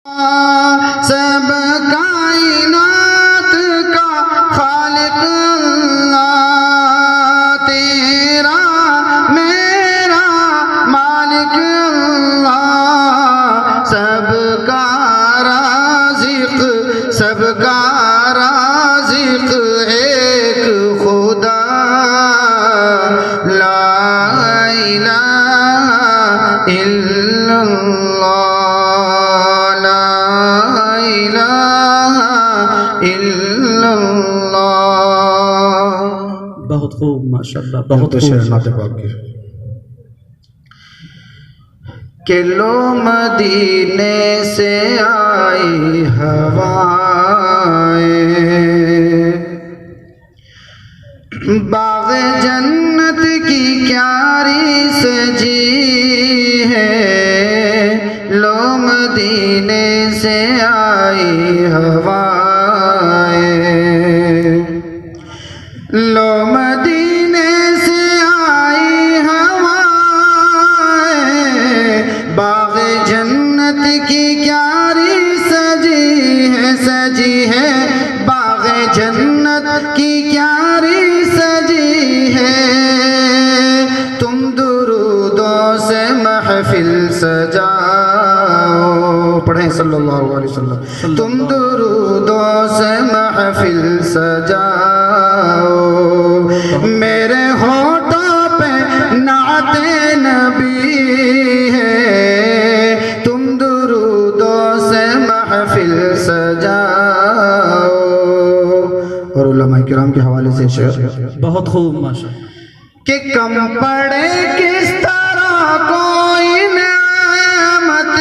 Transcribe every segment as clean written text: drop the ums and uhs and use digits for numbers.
سب کائنات کا خالق اللہ، تیرا میرا مالک اللہ، سب کا رازق، سب کا رازق ایک خدا، لا الہ الا اللہ، بہت خوب ماشاءاللہ، بہت خوب۔ کہ لو مدینے سے آئی ہوائیں، باغ جنت کی کیاری سجی ہے، لو مدینے سے آئی ہوائیں، لو مدینے سے آئی ہوائیں، باغ جنت کی کیاری سجی ہے، باغ جنت کی کیاری سجی ہے، تم درودوں سے محفل سجاؤ، پڑھیں صلی اللہ علیہ وسلم، تم درودوں سے محفل سجاؤ، میرے ہونٹوں پہ نعت نبی ہے، تم درودوں سے محفل سجاؤ۔ اور علماء کرام کے حوالے سے شعر، بہت خوب ماشاءاللہ۔ کہ کم پڑے کس طرح کوئی نعمت،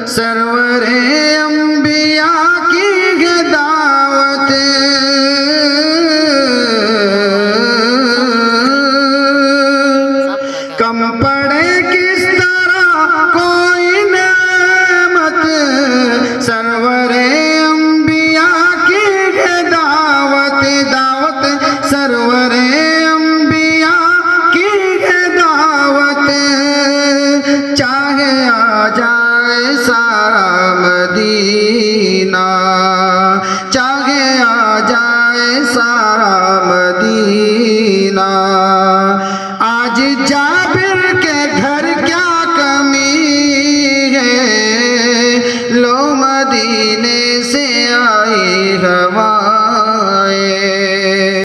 سرور انبیاء کی دعوت، کم پڑے کس طرح کوئی نعمت، سرور